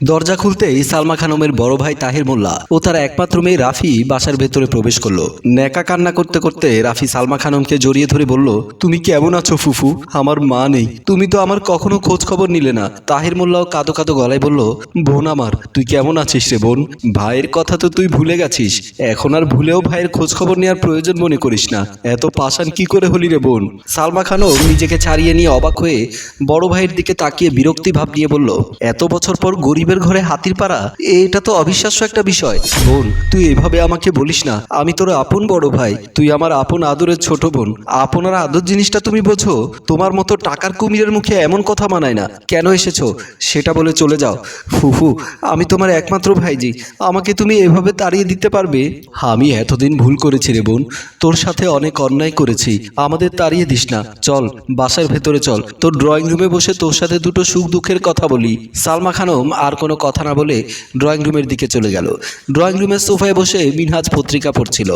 দরজা খুলতেই সালমা খানমের বড় ভাই তাহির মোল্লা ও তার একমাত্র মেয়ে রাফি বাসার ভেতরে প্রবেশ করলো। নেকা কান্না করতে করতে রাফি সালমা খানমকে জড়িয়ে ধরে বলল, তুমি কেমন আছো ফুফু? আমার মা নেই, তুমি তো আমার কখনো খোঁজ খবর নিলে না। তাহির মোল্লাও কাঁদো কাঁদো গলায় বলল, বোন আমার, তুই কেমন আছিস রে বোন? ভাইয়ের কথা তো তুই ভুলে গেছিস, এখন আর ভুলেও ভাইয়ের খোঁজ খবর নেওয়ার প্রয়োজন মনে করিস না। এত পাষাণ কি করে হলি রে বোন? সালমা খানম নিজেকে ছাড়িয়ে নিয়ে অবাক হয়ে বড় ভাইয়ের দিকে তাকিয়ে বিরক্তি ভাব নিয়ে বলল, এত বছর পর গরিবের ঘরে হাতির পাড়া, এটা তো অবিশ্বাস্য একটা বিষয়। বোন, তুই এভাবে আমাকে বলিস না, আমি তোর আপন বড় ভাই, তুই আমার আপন আদরের ছোট বোন। আপনার আদর জিনিসটা তুমি বোঝো? তোমার মতো টাকার কুমিরের মুখে এমন কথা মানায় না। কেন এসেছো সেটা বলে চলে যাও। ফুফু, আমি তোমার একমাত্র ভাইজি, আমাকে তুমি এভাবে তাড়িয়ে দিতে পারবে? আমি এতদিন ভুল করেছি রে বোন, তোর সাথে অনেক অন্যায় করেছি, আমাদের তাড়িয়ে দিস না। চল বাসার ভেতরে চল, তোর ড্রয়িং রুমে বসে তোর সাথে দুটো সুখ দুঃখের কথা বলি। সালমা খানম আর কোনো কথা না বলে ড্রয়িং রুমের দিকে চলে গেল। ড্রয়িং রুমের সোফায় বসে মিনহাজ পত্রিকা পড়ছিল।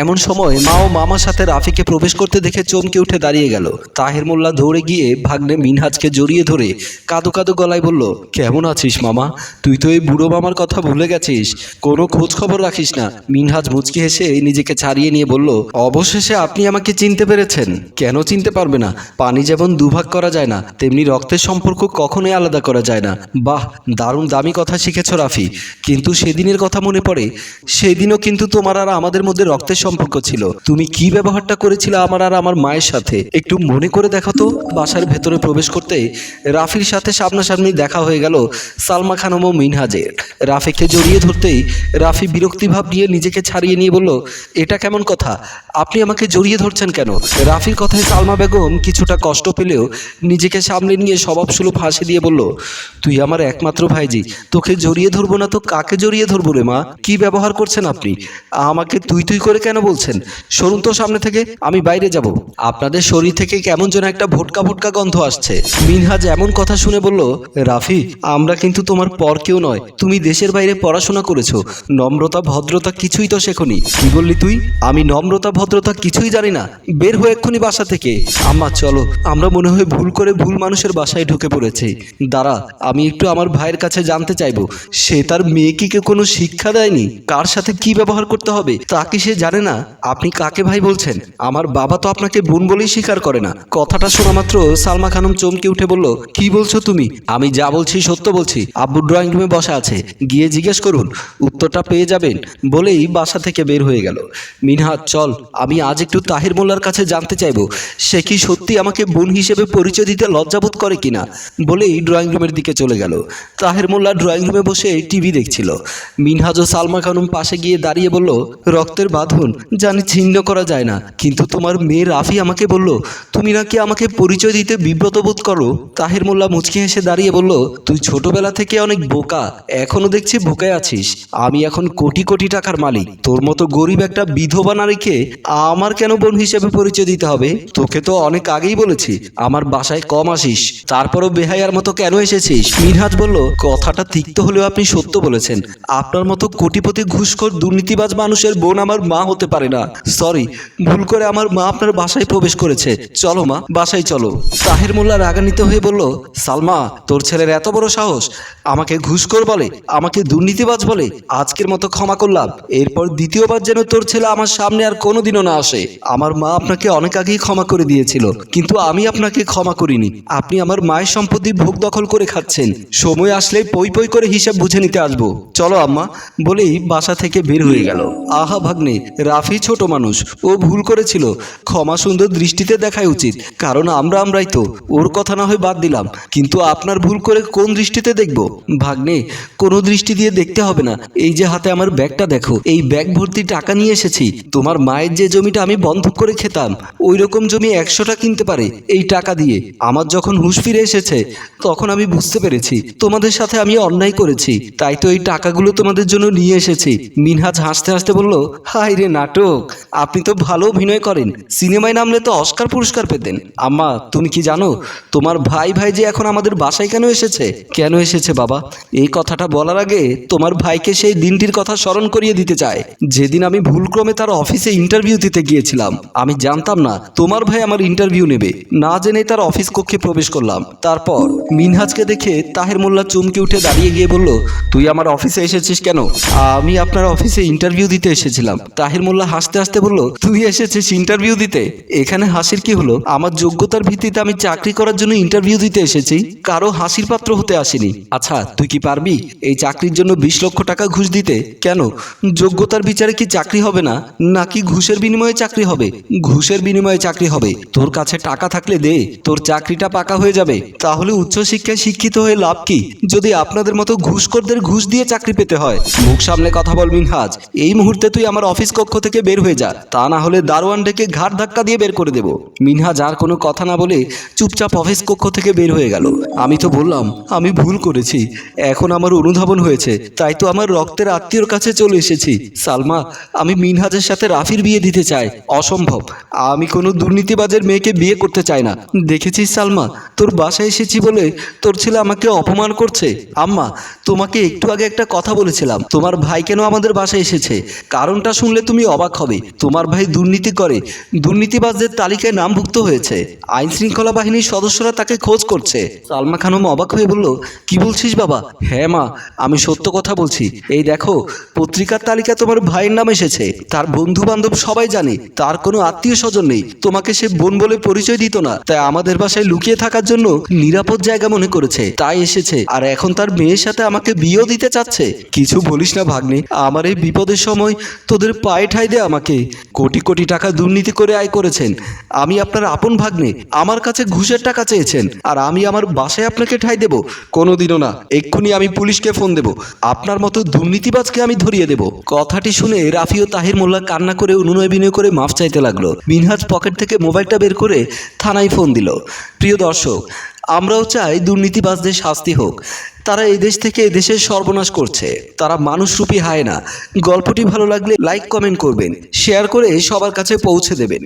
এমন সময় মা ও মামার সাথে রাফিকে প্রবেশ করতে দেখে চমকে উঠে দাঁড়িয়ে গেল। তাহের মোল্লা দৌড়ে গিয়ে ভাগ্নে মিনহাজকে জড়িয়ে ধরে কাঁদো কাঁদো গলায় বলল, কেমন আছিস মামা? তুই তো এই বুড়ো মামার কথা ভুলে গেছিস, কোনো খোঁজ খবর রাখিস না। মিনহাজ মুচকি হেসে নিজেকে ছাড়িয়ে নিয়ে বলল, অবশেষে আপনি আমাকে চিনতে পেরেছেন। কেন চিনতে পারবে না? পানি যেমন দুভাগ করা যায় না, তেমনি রক্তের সম্পর্ক কখনোই আলাদা করা যায় না। বাহ, দারুণ দামি কথা শিখেছ রাফি। কিন্তু সেদিনের কথা মনে পড়ে, সেদিনও কিন্তু তোমার আর আমাদের মধ্যে রক্তের সম্পর্ক ছিল। তুমি কি ব্যবহারটা করেছিলে আমার আর আমার মায়ের সাথে, একটু মনে করে দেখো তো। বাসার ভেতরে প্রবেশ করতে রাফির সাথে সামনাসামনি দেখা হয়ে গেল সালমা খানম ও মিনহাজের। রাফিকে জড়িয়ে ধরতেই রাফি বিরক্তিভাব নিয়ে নিজেকে ছাড়িয়ে নিয়ে বলল, এটা কেমন কথা? আপনি আমাকে জড়িয়ে ধরছেন কেন? রাফির কথায় সালমা বেগম কিছুটা কষ্ট পেলেও নিজেকে সামলে নিয়ে স্বভাবসুলভ হাসি দিয়ে বলল, তুই আমার একমাত্র ভাইজি, তোকে জড়িয়ে ধরবো না তো কাকে জড়িয়ে ধরবো রে মা? কি ব্যবহার করছেন আপনি? আমাকে তুই তুই করে কেন বলছেন? সরুন তো সামনে থেকে, আমি বাইরে যাব। আপনাদের শরীর থেকে কেমন যেন একটা ভোটকা ভোটকা গন্ধ আসছে। মিনহাজ এমন কথা শুনে বলল, রাফি, আমরা কিন্তু তোমার পর কেউ নয়। তুমি দেশের বাইরে পড়াশোনা করেছো, নম্রতা ভদ্রতা কিছুই তো শেখনি। কি বললি তুই? আমি নম্রতা ভদ্রতা কিছুই জানি না? বের হয়ে এক্ষুনি বাসা থেকে। আম্মা চলো, আমরা মনে হয় ভুল করে ভুল মানুষের বাসায় ঢুকে পড়েছি। দাঁড়া, আমি একটু আমার ভাইয়ের কাছে জানতে চাইবো, সে তার মেয়েকে কোনো শিক্ষা দেয়নি? কার সাথে কি ব্যবহার করতে হবে তা কি সে জানে না? আপনি কাকে ভাই বলছেন? আমার বাবা তো আপনাকে বোন বলেই স্বীকার করে না। কথাটা শোনা মাত্র সালমা খানম চমকে উঠে বলল, কি বলছো তুমি? আমি যা বলছি সত্য বলছি। আব্বু ড্রয়িং রুমে বসা আছে, গিয়ে জিজ্ঞেস করুন, উত্তরটা পেয়ে যাবেন। বলেই বাসা থেকে বের হয়ে গেল। মিনহাজ চল, আমি আজ একটু তাহির মোল্লার কাছে জানতে চাইবো, সে কি সত্যি আমাকে বোন হিসেবে পরিচয় দিতে লজ্জাবোধ করে কিনা। বলেই ড্রয়িং রুমের দিকে চলে গেল। তাহের মোল্লা ড্রয়িং রুমে বসে টিভি দেখছিল। মিনহাজ ও সালমা খানম পাশে গিয়ে দাঁড়িয়ে বলল, রক্তের বাঁধন জানি ছিন্ন করা যায় না, কিন্তু তোমার মেয়ে রাফি আমাকে বলল তুমি নাকি আমাকে পরিচয় দিতে বিব্রত বোধ করো। তাহের মোল্লা মুচকি হেসে দাঁড়িয়ে বলল, তুই ছোটবেলা থেকে অনেক বোকা, এখনো দেখছি বোকায় আছিস। আমি এখন কোটি কোটি টাকার মালিক, তোর মতো গরিব একটা বিধবা নারীকে আমার কেন বোন হিসেবে পরিচয় দিতে হবে? তোকে তো অনেক আগেই বলেছি আমার বাসায় কম আসিস, তারপরও বেহায়ার মতো কেন এসেছিস? মিনহাজ বলল, কথাটা তিক্ত হলেও আপনি সত্য বলেছেন। আপনার মতো কোটিপতি ঘুষখোর দুর্নীতিবাজ মানুষের বোন আমার মা হতে পারে না। সরি, ভুল করে আমার মা আপনার বাসায় প্রবেশ করেছে। চলো মা, বাসায় চলো। তাহের মোল্লা রাগান্বিত হয়ে বলল, সালমা, তোর ছেলের এত বড় সাহস, আমাকে ঘুষখোর বলে, আমাকে দুর্নীতিবাজ বলে। আজকের মতো ক্ষমা করলাম, এরপর দ্বিতীয়বার যেন তোর ছেলে আমার সামনে আর কোনোদিনও না আসে। আমার মা আপনাকে অনেক আগেই ক্ষমা করে দিয়েছিল, কিন্তু আমি আপনাকে ক্ষমা করিনি। আপনি আমার মায়ের সম্পত্তি ভোগ দখল করে খাচ্ছেন। সময় আসলে পই পই করে হিসাব বুঝে নিতে আসবো। চলো আম্মা। বলেই বাসা থেকে বের হয়ে গেল। আহা ভাগ্নে, রাফি ছোট মানুষ, ও ভুল করেছিল, ক্ষমা সুন্দর দৃষ্টিতে দেখাই উচিত, কারণ আমরাই তো। ওর কথা না হয় বাদ দিলাম, কিন্তু আপনার ভুল করে কোন দৃষ্টিতে দেখব? ভাগ্নে, কোনো দৃষ্টি দিয়ে দেখতে হবে না। এই যে হাতে আমার ব্যাগটা দেখো, এই ব্যাগ ভর্তি টাকা নিয়ে এসেছি। তোমার মায়ের যে জমিটা আমি বন্ধক করে খেতাম, ওই রকম জমি 100টা কিনতে পারে এই টাকা দিয়ে। আমার যখন হুঁশ ফিরে এসেছে, তখন আমি বুঝতে পেরেছি তোমাদের সাথে আমি অন্যায় করেছি, তাই তো এই টাকাগুলো তোমাদের জন্য নিয়ে এসেছি। মিনহাজ হাসতে হাসতে বলল, হাই রে নাটক, আপনি তো ভালো অভিনয় করেন, সিনেমায় নামলে তো অস্কার পুরস্কার পেতেন। আম্মা, তুমি কি জানো তোমার ভাই যে এখন আমাদের বাসায় কেন এসেছে? কেন এসেছে বাবা? এই কথাটা বলার আগে তোমার ভাইকে সেই দিনটির কথা স্মরণ করিয়ে দিতে চায়, যেদিন আমি ভুলক্রমে তার অফিসে ইন্টারভিউ দিতে গিয়েছিলাম। আমি জানতাম না তোমার ভাই আমার ইন্টারভিউ নেবে, না জেনে তার অফিস কক্ষে প্রবেশ করলাম। তারপর মিনহাজকে দেখে তাহের মোল্লা চমকে থেকে উঠে দাঁড়িয়ে গিয়ে বলল, তুই আমার অফিসে এসেছিস কেন? আমি আপনার অফিসে ইন্টারভিউ দিতে এসেছিলাম। তাহির মোল্লা হাসতে হাসতে বলল, তুই এসেছিস ইন্টারভিউ দিতে? এখানে হাসির কি হলো? আমার যোগ্যতার ভিত্তিতে আমি চাকরি করার জন্য ইন্টারভিউ দিতে এসেছি, কারো হাসির পাত্র হতে আসিনি। আচ্ছা, তুই কি পারবি এই চাকরির জন্য 20 লক্ষ টাকা ঘুষ দিতে? কেন, যোগ্যতার বিচারে কি চাকরি হবে না, নাকি ঘুষের বিনিময়ে চাকরি হবে? ঘুষের বিনিময়ে চাকরি হবে। তোর কাছে টাকা থাকলে দে, তোর চাকরিটা পাকা হয়ে যাবে। তাহলে উচ্চশিক্ষায় শিক্ষিত হয়ে লাভ কি, যদি আপনাদের মতো ঘুষখোরদের ঘুষ দিয়ে চাকরি পেতে হয়? মুখ সামলে কথা বল মিনহাজ। এই মুহূর্তে তুই আমার অফিস কক্ষ থেকে বের হয়ে যা, তা না হলে দারোয়ান ডেকে ঘাড় ধাক্কা দিয়ে বের করে দেব। মিনহাজ আর কোনো কথা না বলে চুপচাপ অফিস কক্ষ থেকে বের হয়ে গেল। আমি তো বললাম আমি ভুল করেছি, এখন আমার অনুধাবন হয়েছে, তাই তো আমার রক্তের আত্মীয়র কাছে চলে এসেছি। সালমা, আমি মিনহাজের সাথে রাফির বিয়ে দিতে চাই। অসম্ভব, আমি কোনো দুর্নীতিবাজের মেয়েকে বিয়ে করতে চাই না। দেখেছিস সালমা, তোর বাসায় এসেছি বলে তোর ছেলে আমাকে অপমান করছে। আম্মা, তোমাকে একটু আগে একটা কথা বলেছিলাম, তোমার ভাই কেন আমাদের বাসায় এসেছে, কারণটা শুনলে তুমি অবাক হবে। তোমার ভাই দুর্নীতি করে, দুর্নীতিবাজদের তালিকায় নামভুক্ত হয়েছে। আইন শৃঙ্খলা বাহিনীর সদস্যরা তাকে খোঁজ করছে। সালমা খানম অবাক হয়ে বলল, কি বলছিস বাবা? হ্যাঁ মা, আমি সত্য কথা বলছি। এই দেখো, পত্রিকার তালিকায় তোমার ভাইয়ের নাম এসেছে। তার বন্ধু বান্ধব সবাই জানে, তার কোনো আত্মীয় স্বজন নেই। তোমাকে সে বোন বলে পরিচয় দিত না, তাই আমাদের বাসায় লুকিয়ে থাকার জন্য নিরাপদ জায়গা মনে করেছে, তাই এসেছে। আর এখন তার মেয়ের সাথে আমাকে বিয়েও দিতে চাচ্ছে। কিছু বলিস না ভাগ্নে, আমার এই বিপদের সময় তোদের পায়ে ঠাই দে আমাকে। কোটি কোটি টাকা দুর্নীতি করে আয় করেছেন, আমি আপনার আপন ভাগ্নে, আমার কাছে ঘুষের টাকা চেয়েছেন, আর আমি আমার বাসায় আপনাকে ঠাই দেব? কোনোদিনও না। এক্ষুনি আমি পুলিশকে ফোন দেব, আপনার মতো দুর্নীতিবাজকে আমি ধরিয়ে দেব। কথাটি শুনে রাফি ও তাহির মোল্লা কান্না করে অনুনয় বিনয় করে মাফ চাইতে লাগলো। মিনহাজ পকেট থেকে মোবাইলটা বের করে থানায় ফোন দিল। প্রিয় দর্শক, আমরাও চাই দুর্নীতিবাজদের শাস্তি হোক। তারা এই দেশ থেকে এদেশের সর্বনাশ করছে, তারা মানুষরূপী হায়না। গল্পটি ভালো লাগলে লাইক কমেন্ট করবেন, শেয়ার করে সবার কাছে পৌঁছে দেবেন।